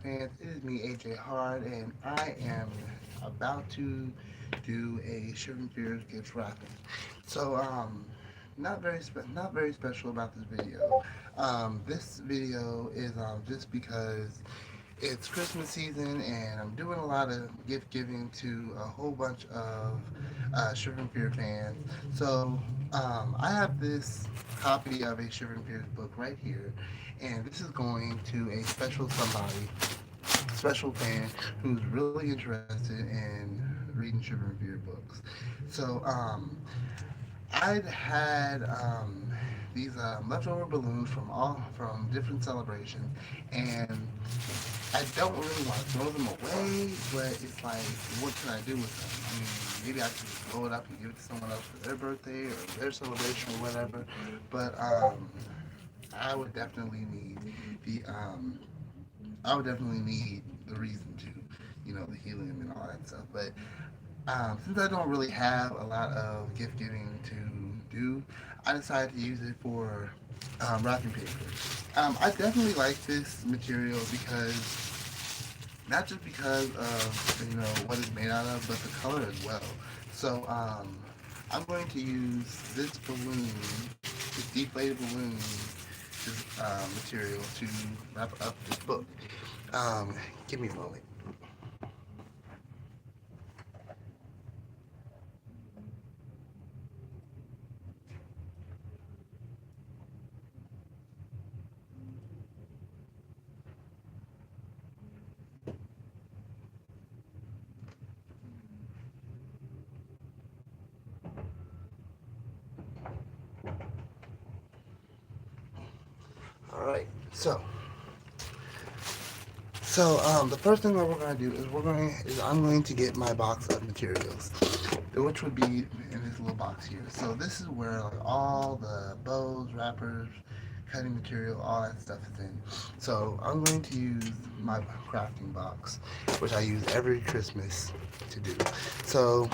fans. It is me, AJ Hard, and I am about to do a Sugar and Fears gift wrapping. So, not very special about this video. This video is just because it's Christmas season and I'm doing a lot of gift giving to a whole bunch of Sugar and Fear fans. So, I have this copy of a Sugar and Fears book right here, and this is going to a special somebody, special fan who's really interested in reading Sugar and Fear books. So I'd had these leftover balloons from different celebrations, and I don't really want to throw them away, but it's like, what can I do with them? I mean, maybe I can just blow it up and give it to someone else for their birthday or their celebration or whatever. But I would definitely need the I would definitely need the reason to, the helium and all that stuff. But since I don't really have a lot of gift giving to do, I decided to use it for wrapping paper. I definitely like this material because not just because of what it's made out of, but the color as well. So I'm going to use this balloon, this deflated balloon, this material to wrap up this book. Give me a moment. All right. The first thing that we're going to do is I'm going to get my box of materials, which would be in this little box here. So this is where like all the bows, wrappers, cutting material, all that stuff is in. So I'm going to use my crafting box, which I use every Christmas to do. So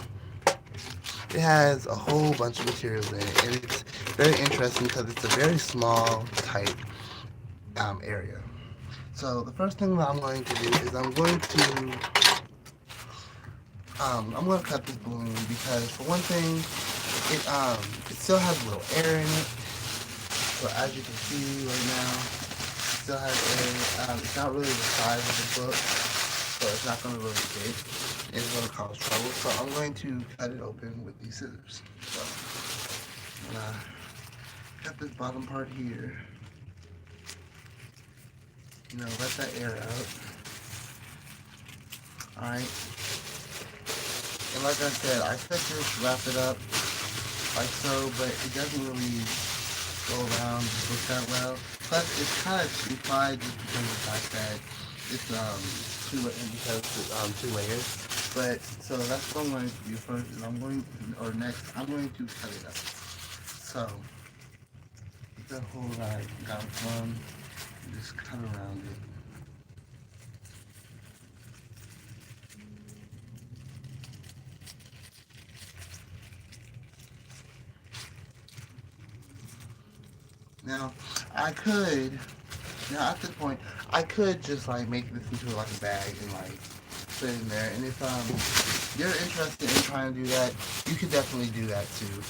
it has a whole bunch of materials in it, and it's very interesting because it's a very small, tight area. So the first thing that I'm going to do is I'm going to cut this balloon because for one thing, it still has a little air in it. So as you can see right now, it still has air. It's not really the size of the book, so it's not going to really fit. It's going to cause trouble. So I'm going to cut it open with these scissors. So I'm going to cut this bottom part here. Let that air out. Alright. And like I said, I could just wrap it up like so, but it doesn't really go around the book that well. Plus, it's kind of implied just because of the fact that it's two layers. But so that's what I'm going to do first, and next, I'm going to cut it up. So the hole that I got from, just cut around it. Now, I could, now at this point, I could just like make this into like a bag and like put it in there. And if you're interested in trying to do that, you could definitely do that too.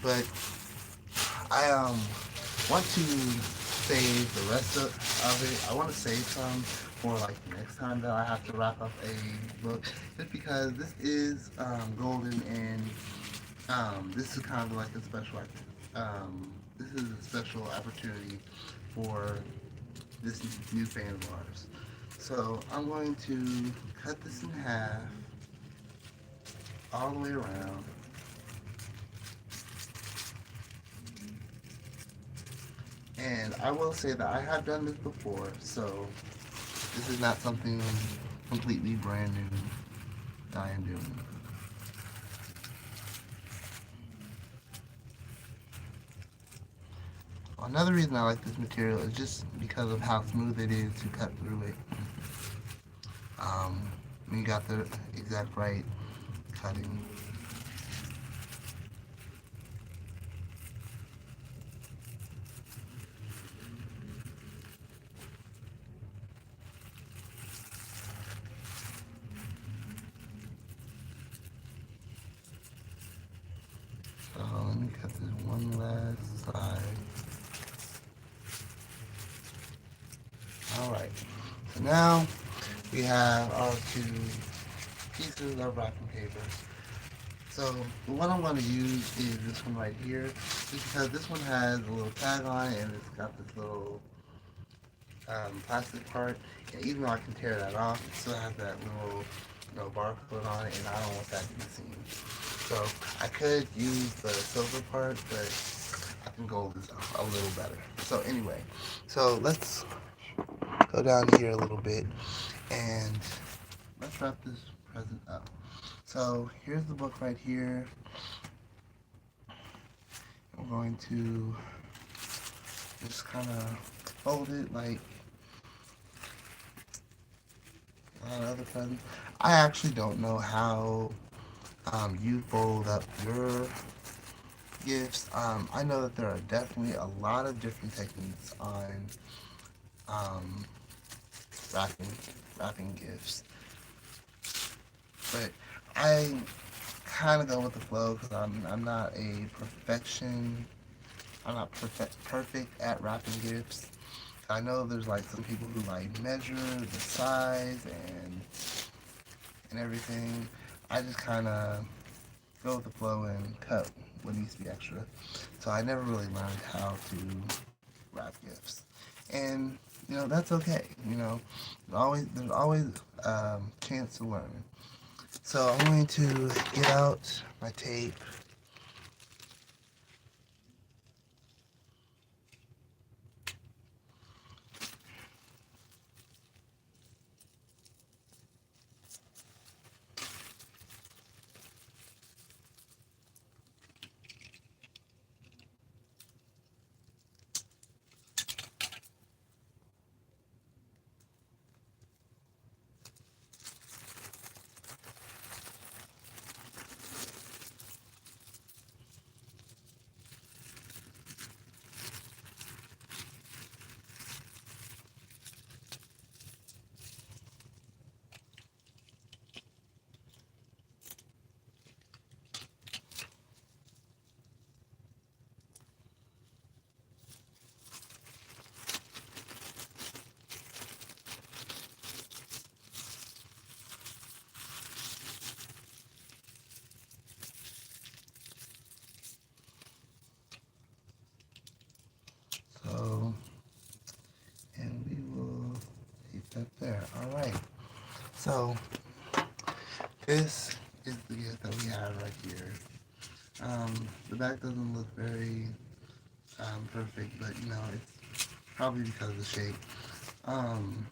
But I want to save the rest of it. I want to save some for like the next time that I have to wrap up a book, just because this is golden and this is kind of like a special this is a special opportunity for this new fan of ours. So I'm going to cut this in half all the way around. And I will say that I have done this before, so this is not something completely brand new that I am doing. Another reason I like this material is just because of how smooth it is to cut through it. Um, when you got the exact right cutting. So let me cut this one last side. Alright, so now we have our two pieces of wrapping paper. So the one I'm going to use is this one right here, just because this one has a little tag on it and it's got this little plastic part. And even though I can tear that off, it still has that little barcode on it, and I don't want that to be seen. So I could use the silver part, but I think gold is a little better. So anyway, so let's go down here a little bit and let's wrap this present up. So here's the book right here. I'm going to just kind of fold it like a lot of other presents. I actually don't know how you fold up your gifts. I know that there are definitely a lot of different techniques on um, wrapping wrapping gifts, but I kind of go with the flow because I'm not a perfection. I'm not perfect at wrapping gifts. I know there's like some people who like measure the size and everything. I just kind of go with the flow and cut what needs to be extra. So I never really learned how to wrap gifts, and that's okay. There's always chance to learn. So I'm going to get out my tape. So, and we will keep that there. All right. So this is the gift that we have right here. The back doesn't look very perfect, but it's probably because of the shape. Um,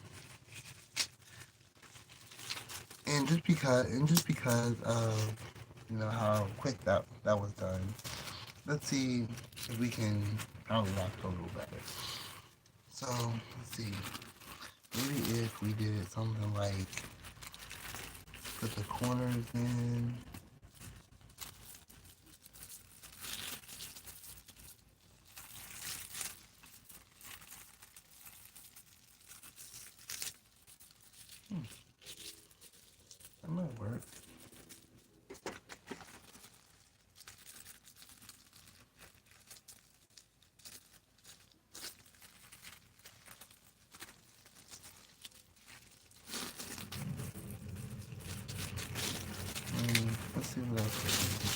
and just because of how quick that was done. Let's see if we can probably wrap it a little better. So let's see. Maybe if we did something like put the corners in. Hmm, that might work. Let's see what else we can do.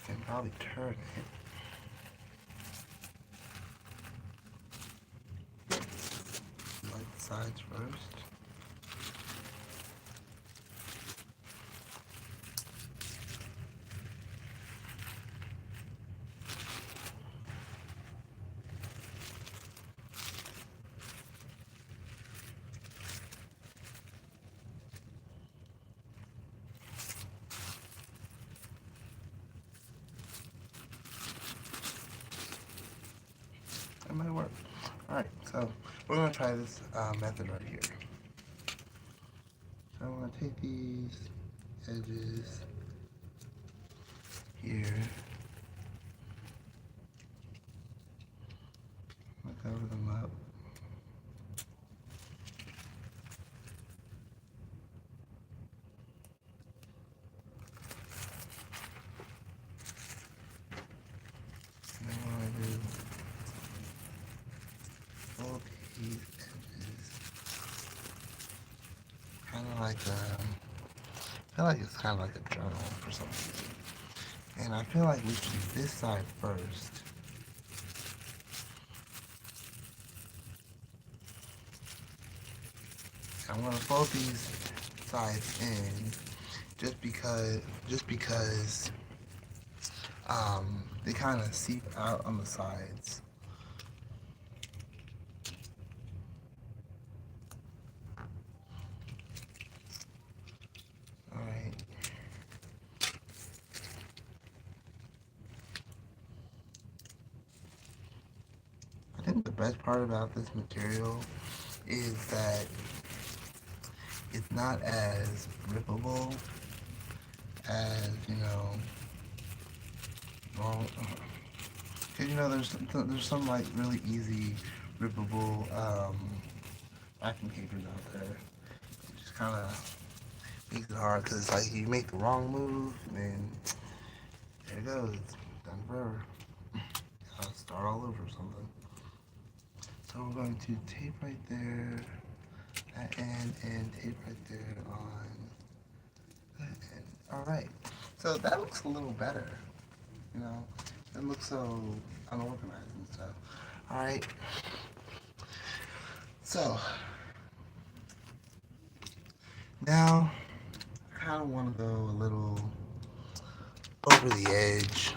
Can probably turn it. Like the sides first. That might work. Alright, so we're going to try this method right here. So I'm going to take these edges here. I'm going to cover them up. these edges. Kind of like I feel like it's kind of like a journal for some reason. And I feel like we should do this side first. I'm gonna fold these sides in just because they kind of seep out on the sides. All right. I think the best part about this material is that it's not as rippable as, well, cause there's some like really easy rippable wrapping papers out there. It just kind of makes it hard because like you make the wrong move, and then there it goes, it's done forever. Gotta start all over or something. So we're going to tape right there, that end, and tape right there on that end. All right. So that looks a little better. You know, it looks so unorganized and stuff. All right. So now I kind of want to go a little over the edge.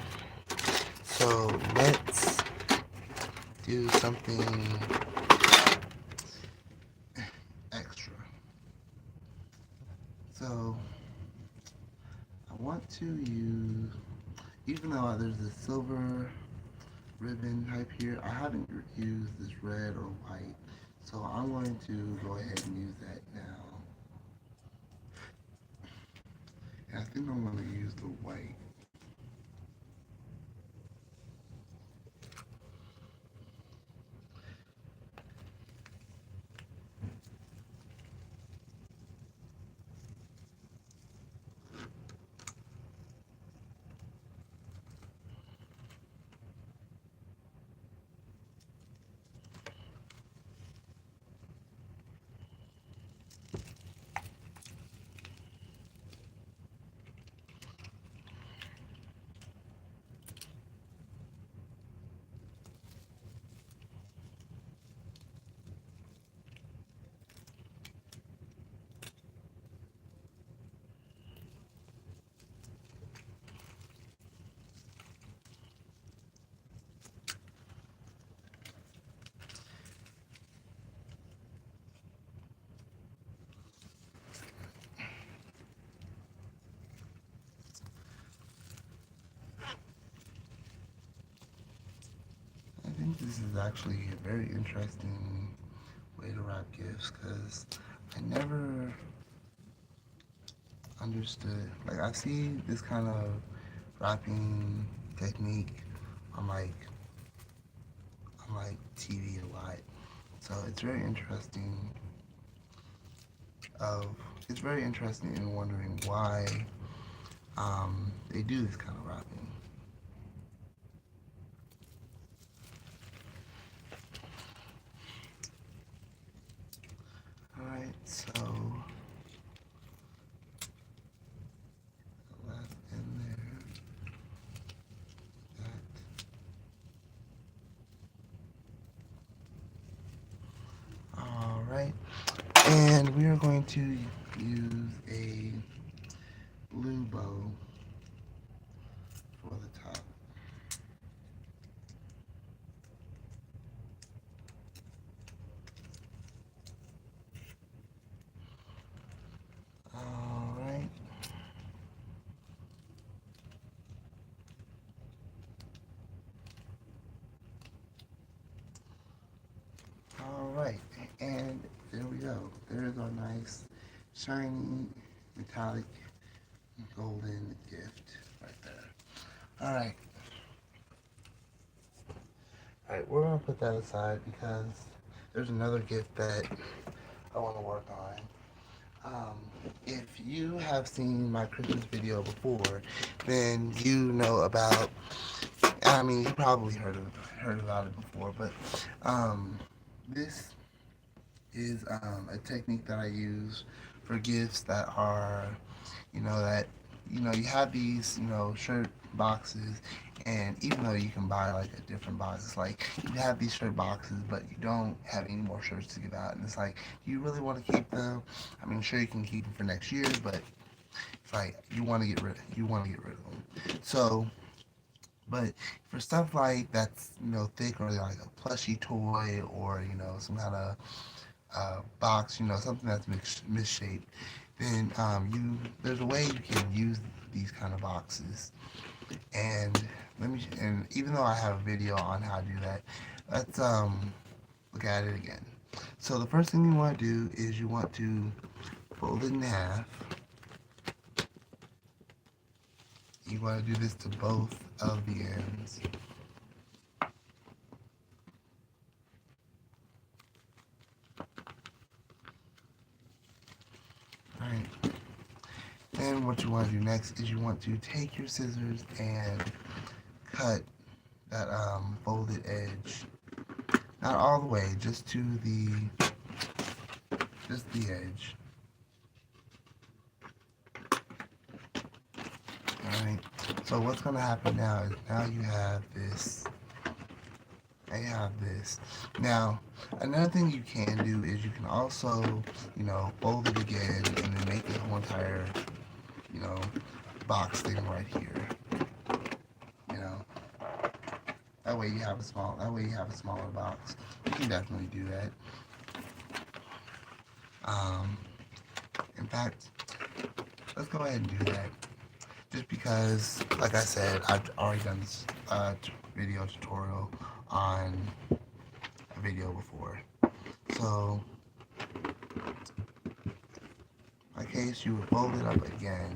So let's do something extra. So I want to use, even though there's a silver ribbon type here, I haven't used this red or white. So I'm going to go ahead and use that now. And I think I'm going to use the white. I think this is actually a very interesting way to wrap gifts because I never understood. Like I see this kind of wrapping technique on like TV a lot. So it's very interesting. Of it's very interesting in wondering why they do this kind of wrapping. All right, so left in there. That. All right, and we are going to use a blue bow for the top. All right. All right, and there we go. There's our nice, shiny, metallic, golden gift right there. All right. All right, we're gonna put that aside because there's another gift that I want to work on. If you have seen my Christmas video before, then you know about. I mean, you probably heard about it before, but this is a technique that I use for gifts that are, that, you have these, shirt boxes, and even though you can buy like a different box, it's like you have these shirt boxes, but you don't have any more shirts to give out, and it's like, do you really want to keep them? I mean, sure, you can keep them for next year, but it's like you want to get rid of them. So, but for stuff like that's thick, or like a plushy toy, or some kind of box, something that's misshaped, then there's a way you can use these kind of boxes. And and even though I have a video on how to do that, let's look at it again. So the first thing you want to do is you want to fold it in half. You want to do this to both of the ends. Alright. Then what you want to do next is you want to take your scissors and cut that folded edge. Not all the way, just to the edge. Alright. So what's gonna happen now is now you have this. Now, another thing you can do is you can also, fold it again and then make this whole entire, you know, box thing right here. You know, that way you have a smaller box. You can definitely do that. In fact, let's go ahead and do that. Just because, like I said, I've already done this video tutorial on a video before. So, in my case, you would fold it up again.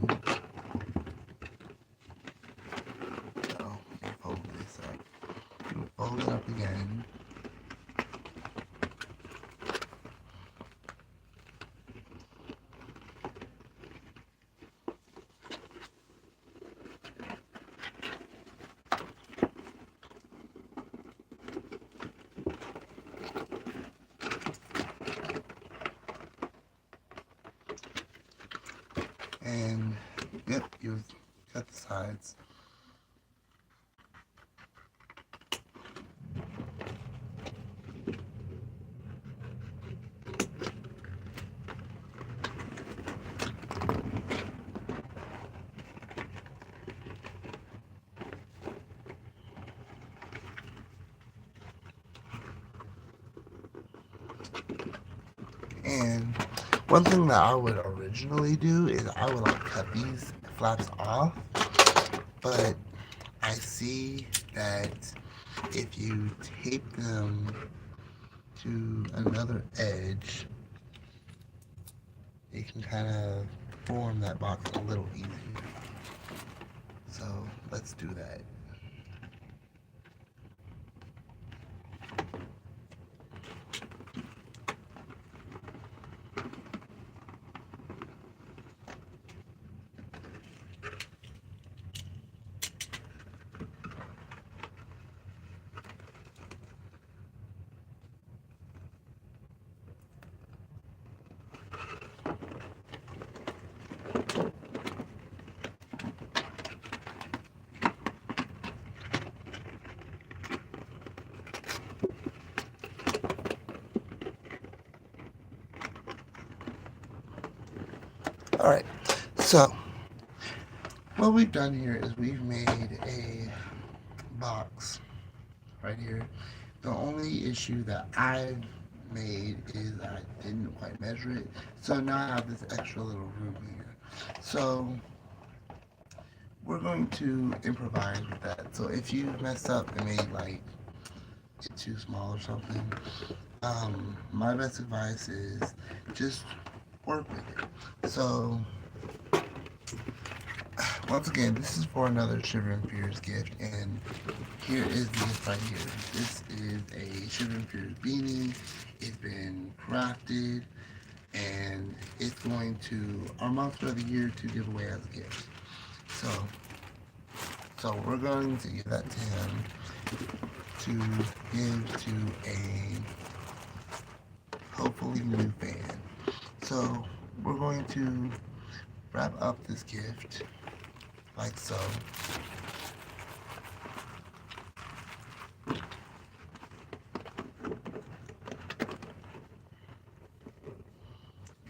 So, let me fold this up. You would fold it up again. And yep, you cut the sides. And one thing that I would originally do is I would like cut these flaps off, but I see that if you tape them to another edge, it can kind of form that box a little easier. So let's do that. All right, so what we've done here is we've made a box right here. The only issue that I made is I didn't quite measure it, so now I have this extra little room here. So we're going to improvise with that. So if you messed up and made like it too small or something, my best advice is just work with it. So once again, this is for another Shiver and Fears gift, and here is the gift right here. This is a Shiver and Fears beanie. It's been crafted, and it's going to our monster of the year to give away as a gift. So we're going to give that to him to give to a hopefully new fan. So we're going to wrap up this gift like so.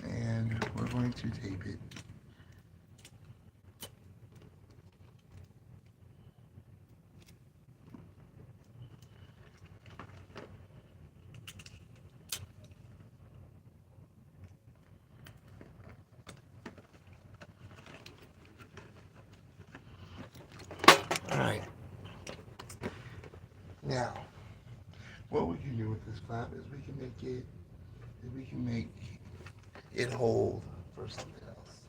And we're going to tape it. Alright, now what we can do with this flap is we can make it hold for something else.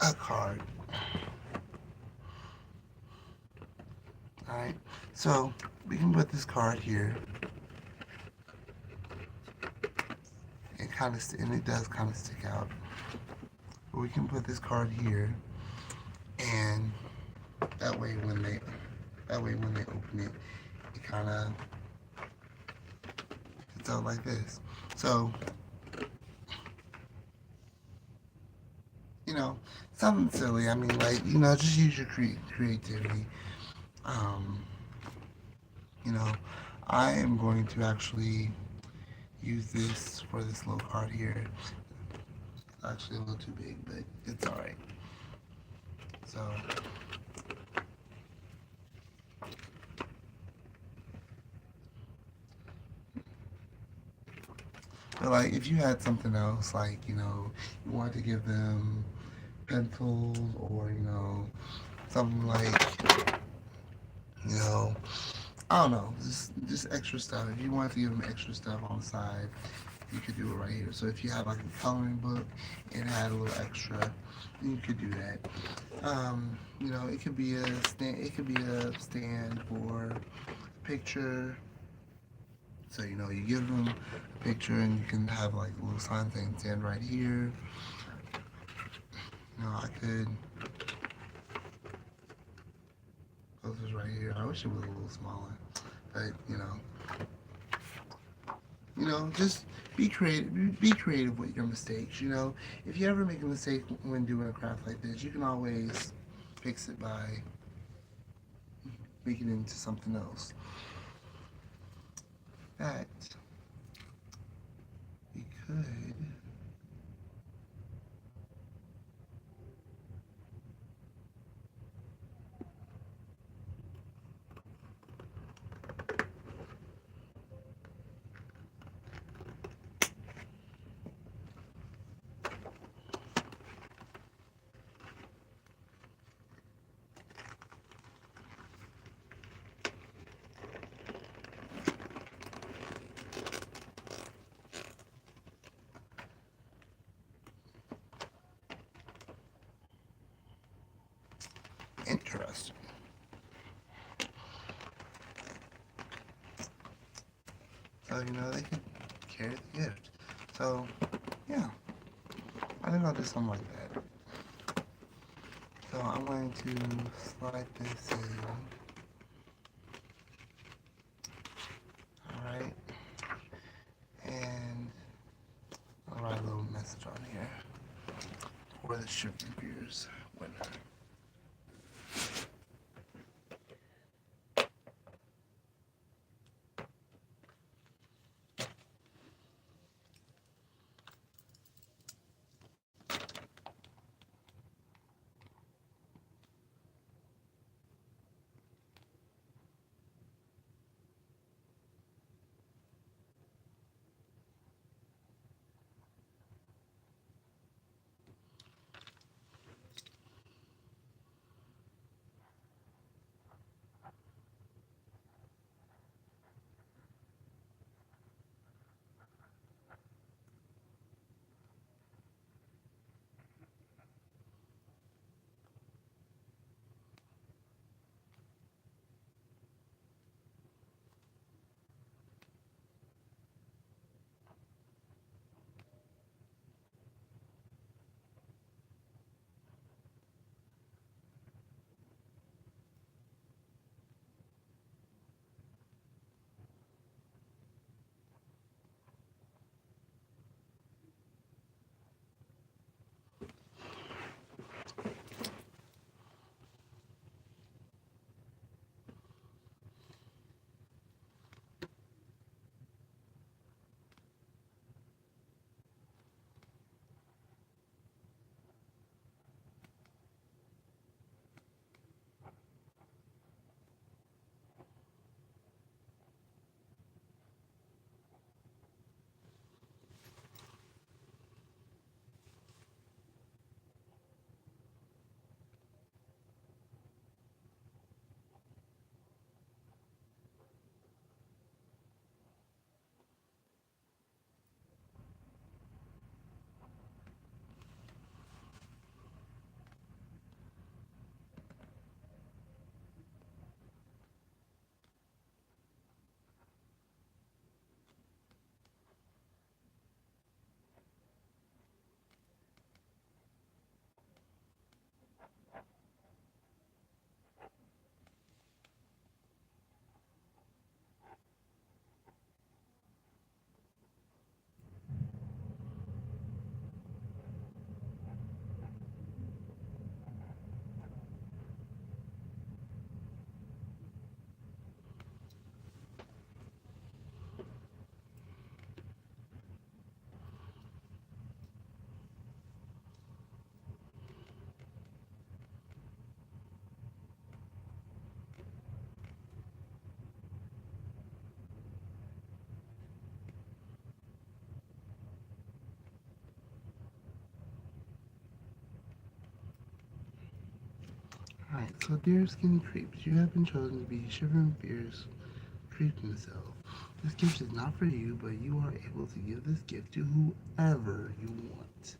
A card. Alright, so we can put this card here. And it does kind of stick out. But we can put this card here, and that way when they open it, it kind of it's out like this. So you know, something silly. I mean, like just use your creativity. Um, you know, I am going to actually use this for this little card here. It's actually a little too big, but it's all right. So. But like, if you had something else, like you wanted to give them pencils, or something like I don't know, just extra stuff. If you wanted to give them extra stuff on the side, you could do it right here. So if you had like a coloring book and it had a little extra, you could do that. It could be a stand. It could be a stand for a picture. So you give them a picture, and you can have like a little sign saying "stand right here." I could put this right here. I wish it was a little smaller, but just be creative. Be creative with your mistakes. If you ever make a mistake when doing a craft like this, you can always fix it by making it into something else. That we could. Interesting. So they can carry the gift. So yeah, I think I'll do something like that. So I'm going to slide this in. Alright. And I'll write a little message on here. For the Sugar Beers winner. Alright, so dear skinny creeps, you have been chosen to be Shivering Fear's creep himself. This gift is not for you, but you are able to give this gift to whoever you want.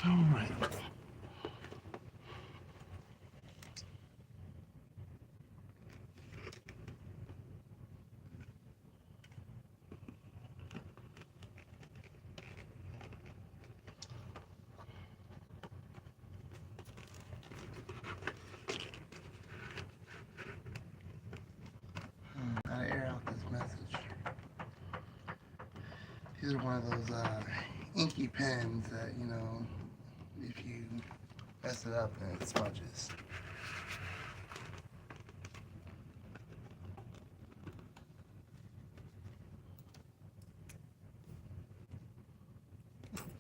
Alright. Gotta air out this message. These are one of those inky pens that, if you mess it up, then it smudges.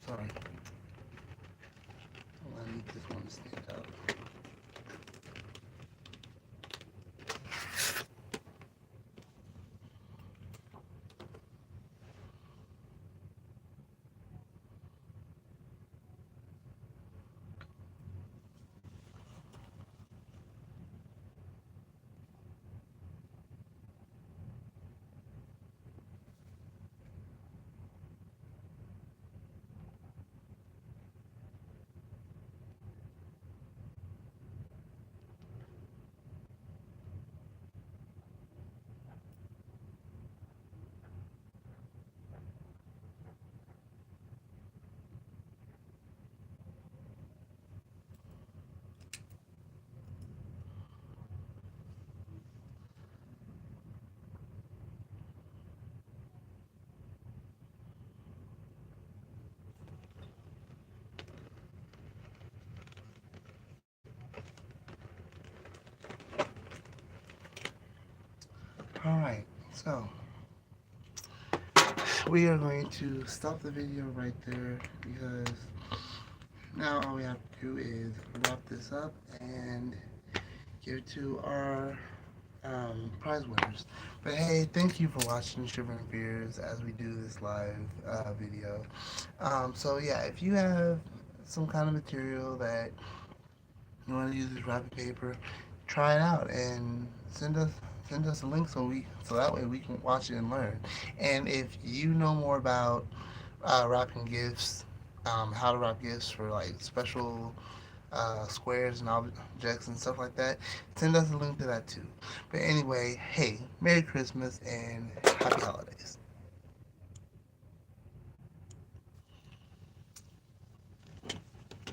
Sorry. I need this one to stand out. Alright, so we are going to stop the video right there because now all we have to do is wrap this up and give it to our prize winners. But hey, thank you for watching Shivering Fears as we do this live video. So yeah, if you have some kind of material that you want to use as wrapping paper, try it out and send us a link so that way we can watch it and learn. And if you know more about wrapping gifts, how to wrap gifts for like special squares and objects and stuff like that, send us a link to that too. But anyway, hey, Merry Christmas and Happy Holidays.